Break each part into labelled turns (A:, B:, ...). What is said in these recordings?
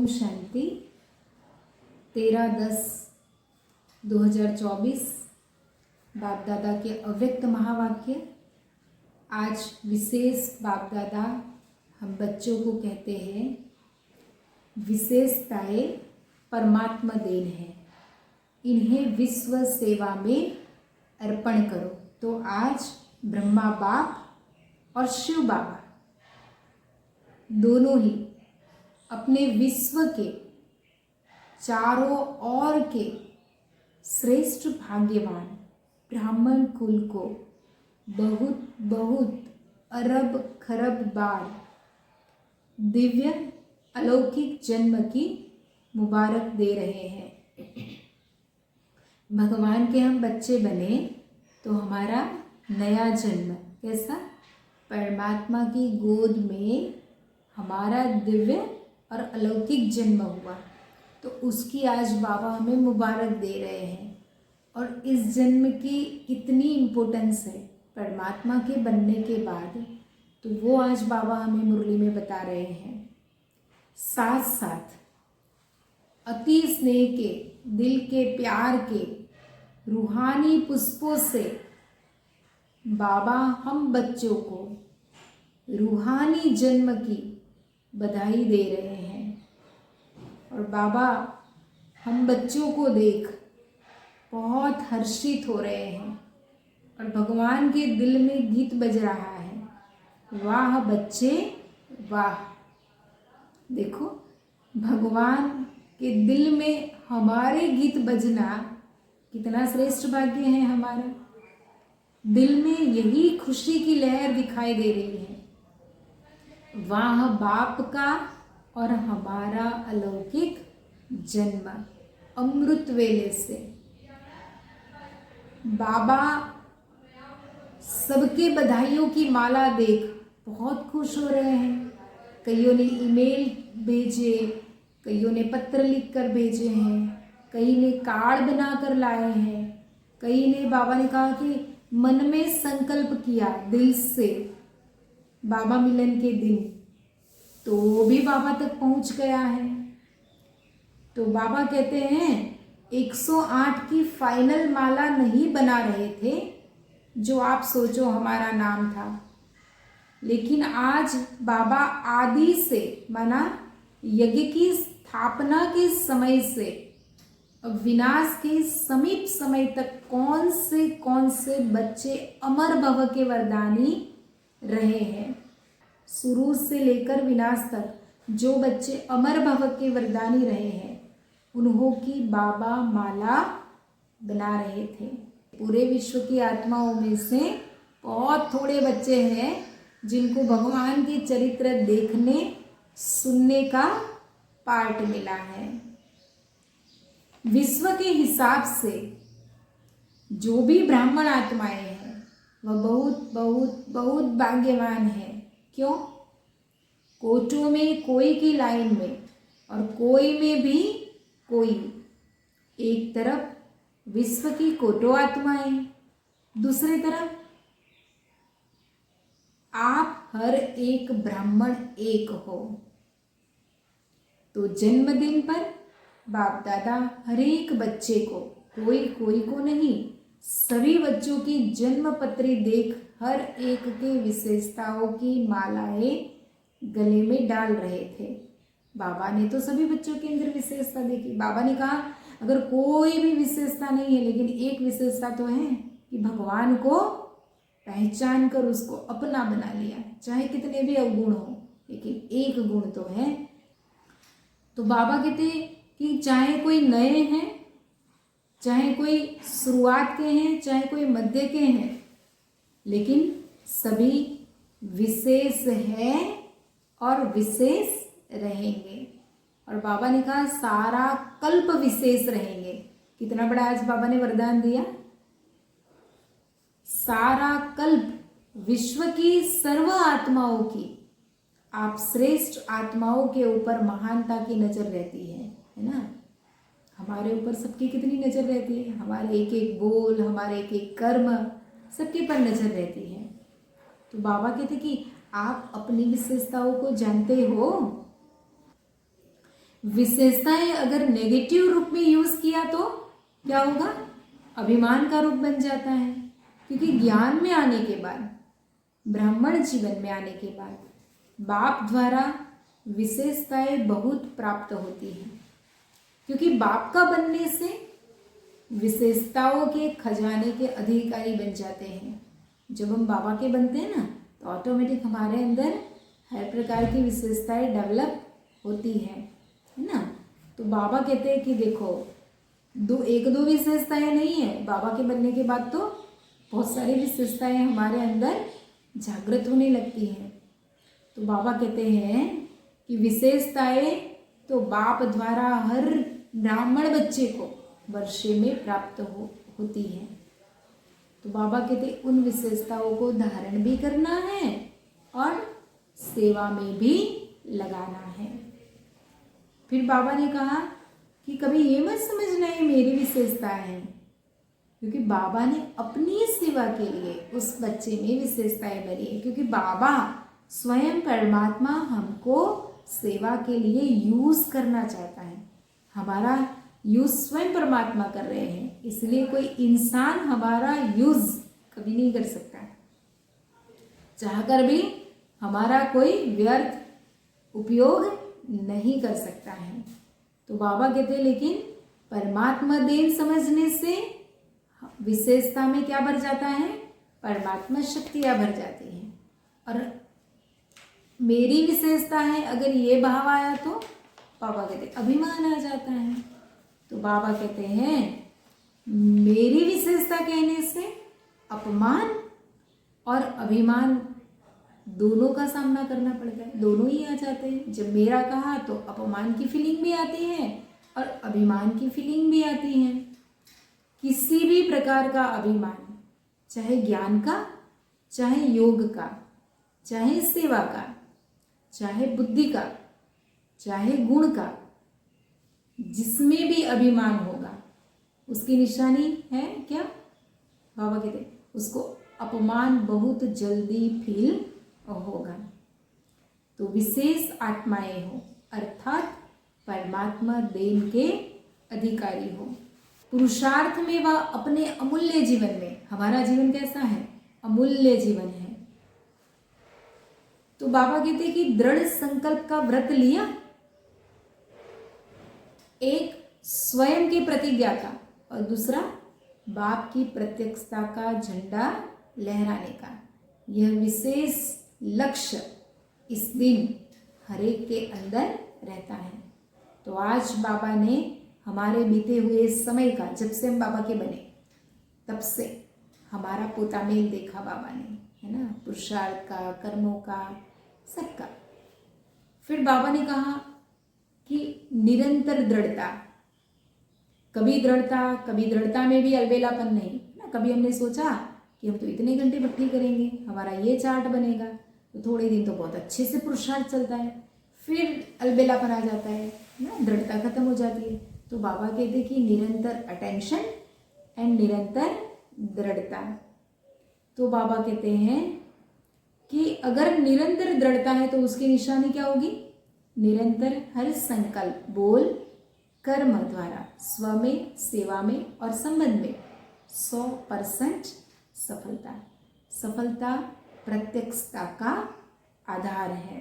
A: ओम शांति। 13/10/2024 बाप दादा के अव्यक्त महावाक्य। आज विशेष बाप दादा हम बच्चों को कहते हैं, विशेषताएं परमात्मा देन है, इन्हें विश्व सेवा में अर्पण करो। तो आज ब्रह्मा बाप और शिव बाबा दोनों ही अपने विश्व के चारों ओर के श्रेष्ठ भाग्यवान ब्राह्मण कुल को बहुत बहुत अरब खरब बार दिव्य अलौकिक जन्म की मुबारक दे रहे हैं। भगवान के हम बच्चे बने तो हमारा नया जन्म कैसा, परमात्मा की गोद में हमारा दिव्य और अलौकिक जन्म हुआ, तो उसकी आज बाबा हमें मुबारक दे रहे हैं। और इस जन्म की कितनी इम्पोर्टेंस है परमात्मा के बनने के बाद, तो वो आज बाबा हमें मुरली में बता रहे हैं। साथ साथ अति स्नेह के, दिल के प्यार के रूहानी पुष्पों से बाबा हम बच्चों को रूहानी जन्म की बधाई दे रहे हैं। और बाबा हम बच्चों को देख बहुत हर्षित हो रहे हैं और भगवान के दिल में गीत बज रहा है, वाह बच्चे वाह। देखो, भगवान के दिल में हमारे गीत बजना कितना श्रेष्ठ भाग्य है हमारा। दिल में यही खुशी की लहर दिखाई दे रही है। वाह बाप का और हमारा अलौकिक जन्म अमृत वेले से। बाबा सबके बधाइयों की माला देख बहुत खुश हो रहे हैं। कईयों ने ईमेल भेजे, कईयों ने पत्र लिखकर भेजे हैं, कई ने कार्ड बनाकर लाए हैं, कई ने बाबा ने कहा कि मन में संकल्प किया दिल से बाबा मिलन के दिन, तो वो भी बाबा तक पहुंच गया है। तो बाबा कहते हैं 108 की फाइनल माला नहीं बना रहे थे जो आप सोचो हमारा नाम था, लेकिन आज बाबा आदि से माना यज्ञ की स्थापना के समय से विनाश के समीप समय तक कौन से बच्चे अमर भव के वरदानी रहे हैं। शुरू से लेकर विनाश तक जो बच्चे अमर भव के वरदानी रहे हैं, उन्हों की बाबा माला बना रहे थे। पूरे विश्व की आत्माओं में से बहुत थोड़े बच्चे हैं जिनको भगवान के चरित्र देखने सुनने का पार्ट मिला है। विश्व के हिसाब से जो भी ब्राह्मण आत्माएं हैं वह बहुत बहुत बहुत भाग्यवान है। क्यों? कोटों में कोई की लाइन में और कोई में भी कोई। एक तरफ विश्व की कोटो आत्माएं, दूसरी तरफ आप हर एक ब्राह्मण एक हो। तो जन्मदिन पर बाप दादा हर एक बच्चे को, कोई को नहीं, सभी बच्चों की जन्म पत्री देख हर एक के विशेषताओं की मालाएं गले में डाल रहे थे। बाबा ने तो सभी बच्चों के अंदर विशेषता देखी। बाबा ने कहा अगर कोई भी विशेषता नहीं है, लेकिन एक विशेषता तो है कि भगवान को पहचान कर उसको अपना बना लिया। चाहे कितने भी अवगुण हो, लेकिन एक गुण तो है। तो बाबा कहते कि चाहे कोई नए हैं, चाहे कोई शुरुआत के हैं, चाहे कोई मध्य के हैं, लेकिन सभी विशेष है और विशेष रहेंगे। और बाबा ने कहा सारा कल्प विशेष रहेंगे। कितना बड़ा आज बाबा ने वरदान दिया। सारा कल्प विश्व की सर्व आत्माओं की, आप श्रेष्ठ आत्माओं के ऊपर महानता की नजर रहती है ना। हमारे ऊपर सबकी कितनी नजर रहती है, हमारे एक एक बोल, हमारे एक एक कर्म, सबके पर नजर रहती है। तो बाबा कहते कि आप अपनी विशेषताओं को जानते हो, विशेषताएं अगर नेगेटिव रूप में यूज किया तो क्या होगा? अभिमान का रूप बन जाता है। क्योंकि ज्ञान में आने के बाद, ब्राह्मण जीवन में आने के बाद बाप द्वारा विशेषताएं बहुत प्राप्त होती हैं। क्योंकि बाप का बनने से विशेषताओं के खजाने के अधिकारी बन जाते हैं। जब हम बाबा के बनते हैं ना, तो ऑटोमेटिक हमारे अंदर हर प्रकार की विशेषताएं डेवलप होती है ना। तो बाबा कहते हैं कि देखो, एक दो विशेषताएं नहीं है, बाबा के बनने के बाद तो बहुत सारी विशेषताएं हमारे अंदर जागृत होने लगती हैं। तो बाबा कहते हैं कि विशेषताएं तो बाप द्वारा हर ब्राह्मण बच्चे को वर्षे में प्राप्त होती है। तो बाबा कहते उन विशेषताओं को धारण भी करना है और सेवा में भी लगाना है। फिर बाबा ने कहा कि कभी ये मत समझना ये मेरी विशेषता है, क्योंकि बाबा ने अपनी सेवा के लिए उस बच्चे में विशेषताएं भरी है। क्योंकि बाबा स्वयं परमात्मा हमको सेवा के लिए यूज करना चाहता है। हमारा यूज स्वयं परमात्मा कर रहे हैं, इसलिए कोई इंसान हमारा यूज कभी नहीं कर सकता। चाहकर भी हमारा कोई व्यर्थ उपयोग नहीं कर सकता है। तो बाबा कहते हैं लेकिन परमात्मा देन समझने से विशेषता में क्या भर जाता है? परमात्मा शक्तियां भर जाती हैं। और मेरी विशेषता है, अगर ये भाव आया तो बाबा कहते अभिमान आ जाता है। तो बाबा कहते हैं मेरी विशेषता कहने से अपमान और अभिमान दोनों का सामना करना पड़ता है, दोनों ही आ जाते हैं। जब मेरा कहा तो अपमान की फीलिंग भी आती है और अभिमान की फीलिंग भी आती है। किसी भी प्रकार का अभिमान, चाहे ज्ञान का, चाहे योग का, चाहे सेवा का, चाहे बुद्धि का, चाहे गुण का, जिसमें भी अभिमान होगा उसकी निशानी है क्या? बाबा कहते हैं उसको अपमान बहुत जल्दी फील होगा। तो विशेष आत्माएं हो, अर्थात परमात्मा देन के अधिकारी हो, पुरुषार्थ में व अपने अमूल्य जीवन में। हमारा जीवन कैसा है? अमूल्य जीवन है। तो बाबा कहते हैं कि दृढ़ संकल्प का व्रत लिया, एक स्वयं की प्रतिज्ञा का और दूसरा बाप की प्रत्यक्षता का झंडा लहराने का। यह विशेष लक्ष्य इस दिन हरेक के अंदर रहता है। तो आज बाबा ने हमारे बीते हुए समय का, जब से हम बाबा के बने तब से हमारा पोता मेल देखा बाबा ने, है ना, पुरुषार्थ का, कर्मों का, सबका। फिर बाबा ने कहा कि निरंतर दृढ़ता, कभी दृढ़ता में भी अलबेलापन नहीं ना। कभी हमने सोचा कि हम तो इतने घंटे भक्ति करेंगे, हमारा ये चार्ट बनेगा, तो थोड़े दिन तो बहुत अच्छे से पुरुषार्थ चलता है, फिर अलबेलापन आ जाता है ना, दृढ़ता खत्म हो जाती है। तो बाबा कहते कि निरंतर अटेंशन एंड निरंतर दृढ़ता। तो बाबा कहते हैं कि अगर निरंतर दृढ़ता है तो उसकी निशानी क्या होगी? निरंतर हर संकल्प, बोल, कर्म द्वारा स्व में, सेवा में और संबंध में 100% सफलता। सफलता प्रत्यक्षता का आधार है।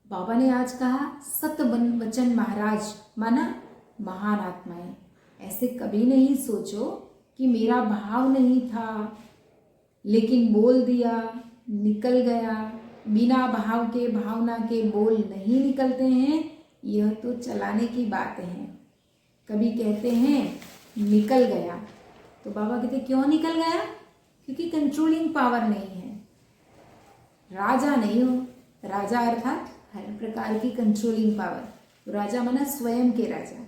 A: बाबा ने आज कहा सत वचन महाराज, माना महान आत्माएं। ऐसे कभी नहीं सोचो कि मेरा भाव नहीं था लेकिन बोल दिया, निकल गया। बिना भाव के, भावना के बोल नहीं निकलते हैं, यह तो चलाने की बात है। कभी कहते हैं निकल गया, तो बाबा कहते क्यों निकल गया? क्योंकि कंट्रोलिंग पावर नहीं है। राजा नहीं हो, राजा अर्थात हर प्रकार की कंट्रोलिंग पावर। तो राजा माना स्वयं के राजा।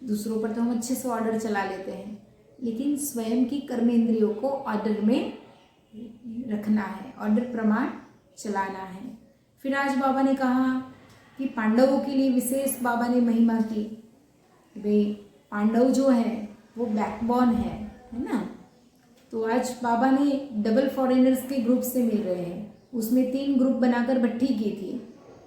A: दूसरों पर तो हम अच्छे से ऑर्डर चला लेते हैं, लेकिन स्वयं की कर्मेंद्रियों को ऑर्डर में रखना है, ऑर्डर प्रमाण चलाना है। फिर आज बाबा ने कहा कि पांडवों के लिए विशेष बाबा ने महिमा की। भाई पांडव जो है वो बैकबोन है ना। तो आज बाबा ने डबल फॉरेनर्स के ग्रुप से मिल रहे हैं। उसमें 3 ग्रुप बनाकर भट्टी की थी।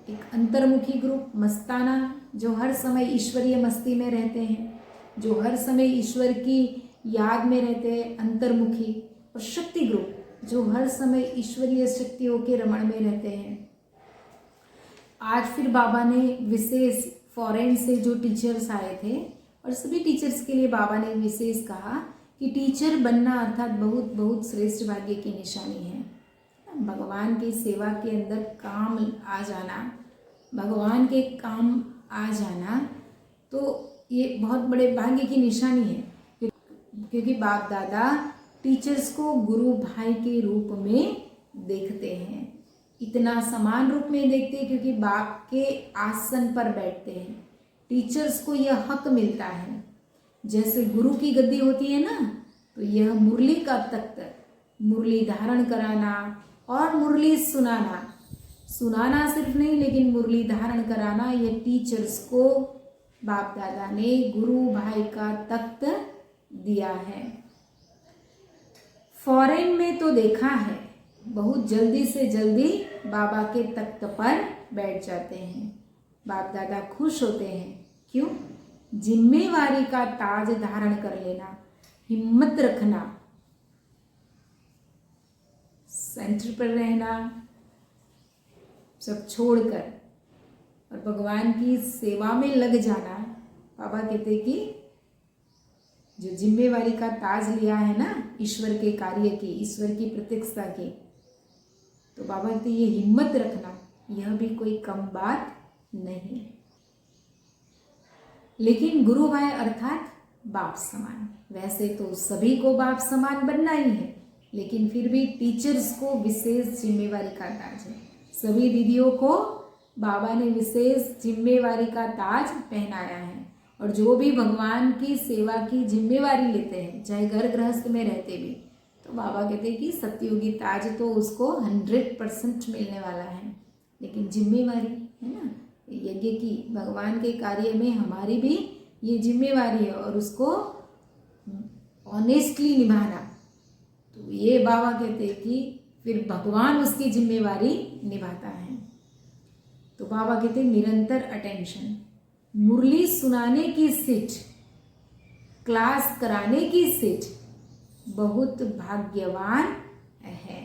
A: एक अंतर्मुखी ग्रुप, मस्ताना जो हर समय ईश्वरीय मस्ती में रहते हैं, जो हर समय ईश्वर की याद में रहते हैं, अंतर्मुखी। और शक्ति ग्रुप जो हर समय ईश्वरीय शक्तियों के रमण में रहते हैं। आज फिर बाबा ने विशेष फॉरेन से जो टीचर्स आए थे, और सभी टीचर्स के लिए बाबा ने विशेष कहा कि टीचर बनना अर्थात बहुत बहुत श्रेष्ठ भाग्य की निशानी है। भगवान की सेवा के अंदर काम आ जाना, भगवान के काम आ जाना, तो ये बहुत बड़े भाग्य की निशानी है। क्योंकि बाप दादा टीचर्स को गुरु भाई के रूप में देखते हैं, इतना समान रूप में देखते हैं क्योंकि बाप के आसन पर बैठते हैं। टीचर्स को यह हक मिलता है, जैसे गुरु की गद्दी होती है ना, तो यह मुरली का तख्त, मुरली धारण कराना और मुरली सुनाना, सुनाना सिर्फ नहीं लेकिन मुरली धारण कराना, यह टीचर्स को बाप दादा ने गुरु भाई का तख्त दिया है। फॉरेन में तो देखा है बहुत जल्दी से जल्दी बाबा के तख्त पर बैठ जाते हैं। बाप दादा खुश होते हैं, क्यों? जिम्मेवारी का ताज धारण कर लेना, हिम्मत रखना, सेंटर पर रहना, सब छोड़कर और भगवान की सेवा में लग जाना। बाबा कहते कि जो जिम्मेवारी का ताज लिया है ना ईश्वर के कार्य की, ईश्वर की प्रतीक्षा की, तो बाबा कहते ये हिम्मत रखना, यह भी कोई कम बात नहीं। लेकिन गुरु भाई अर्थात बाप समान। वैसे तो सभी को बाप समान बनना ही है, लेकिन फिर भी टीचर्स को विशेष जिम्मेवारी का ताज है। सभी दीदियों को बाबा ने विशेष जिम्मेवारी का ताज पहनाया है। और जो भी भगवान की सेवा की जिम्मेवारी लेते हैं, चाहे घर गृहस्थ में रहते भी, तो बाबा कहते हैं कि सत्ययुगी ताज तो उसको 100% मिलने वाला है। लेकिन जिम्मेवारी है ना, यज्ञ की, भगवान के कार्य में हमारी भी ये जिम्मेवारी है और उसको ऑनेस्टली निभाना। तो ये बाबा कहते हैं कि फिर भगवान उसकी जिम्मेवारी निभाता है। तो बाबा कहते हैं निरंतर अटेंशन, मुरली सुनाने की सीट, क्लास कराने की सीट, बहुत भाग्यवान है।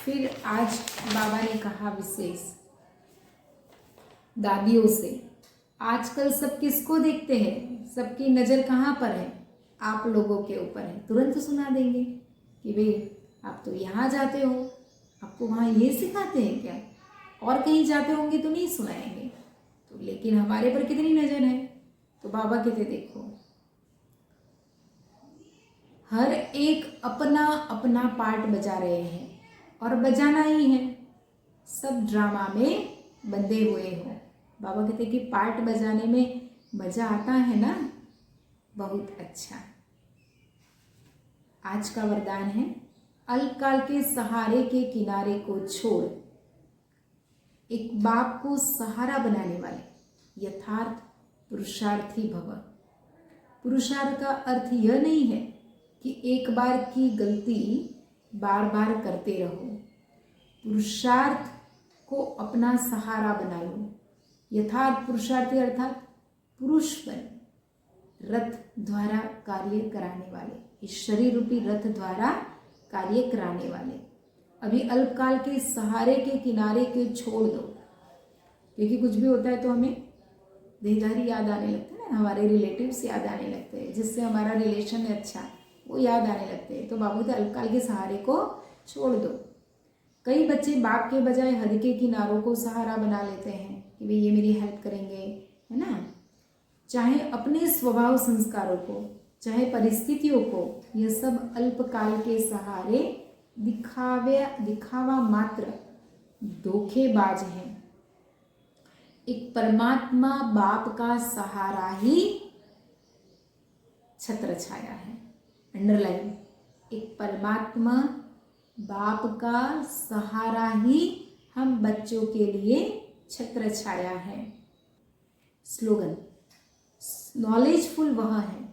A: फिर आज बाबा ने कहा विशेष दादियों से, आजकल सब किसको देखते हैं, सबकी नज़र कहाँ पर है? आप लोगों के ऊपर है। तुरंत सुना देंगे कि भाई आप तो यहाँ जाते हो, आपको वहाँ ये सिखाते हैं क्या? और कहीं जाते होंगे तो नहीं सुनाएंगे। तो लेकिन हमारे पर कितनी नज़र है? तो बाबा कहते देखो, हर एक अपना अपना पार्ट बजा रहे हैं और बजाना ही है। सब ड्रामा में बंधे हुए हो। बाबा कहते कि पार्ट बजाने में मजा आता है ना, बहुत अच्छा। आज का वरदान है, अल्पकाल के सहारे के किनारे को छोड़ एक बाप को सहारा बनाने वाले यथार्थ पुरुषार्थी भव। पुरुषार्थ का अर्थ यह नहीं है कि एक बार की गलती बार बार करते रहो। पुरुषार्थ को अपना सहारा बना लो। यथार्थ पुरुषार्थी अर्थात पुरुष बन, रथ द्वारा कार्य कराने वाले, इस शरीर रूपी रथ द्वारा कार्य कराने वाले। अभी अल्पकाल के सहारे के किनारे के छोड़ दो, क्योंकि कुछ भी होता है तो हमें देहधारी याद आने लगते हैं ना, हमारे रिलेटिव्स याद आने लगते हैं, जिससे हमारा रिलेशन है अच्छा, वो याद आने लगते हैं। तो बाबू के अल्पकाल के सहारे को छोड़ दो। कई बच्चे बाप के बजाय हद के किनारों को सहारा बना लेते हैं कि भाई ये मेरी हेल्प करेंगे, है ना। चाहे अपने स्वभाव संस्कारों को, चाहे परिस्थितियों को, यह सब अल्पकाल के सहारे दिखावा मात्र धोखेबाज है। एक परमात्मा बाप का सहारा ही छत्र छाया है। अंडरलाइन, एक परमात्मा बाप का सहारा ही हम बच्चों के लिए छत्र छाया है। स्लोगन, नॉलेजफुल वह है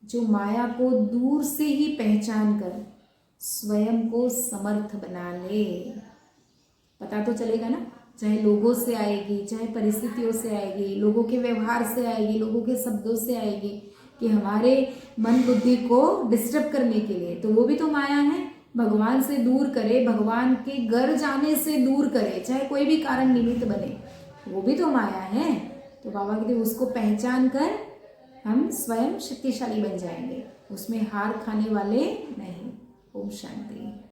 A: जो माया को दूर से ही पहचान कर स्वयं को समर्थ बना ले। पता तो चलेगा ना, चाहे लोगों से आएगी, चाहे परिस्थितियों से आएगी, लोगों के व्यवहार से आएगी, लोगों के शब्दों से आएगी, कि हमारे मन बुद्धि को डिस्टर्ब करने के लिए, तो वो भी तो माया है। भगवान से दूर करे, भगवान के घर जाने से दूर करे, चाहे कोई भी कारण निमित्त बने, वो भी तो माया है। तो बाबा कहते उसको पहचान कर हम स्वयं शक्तिशाली बन जाएंगे, उसमें हार खाने वाले नहीं। ओम शांति।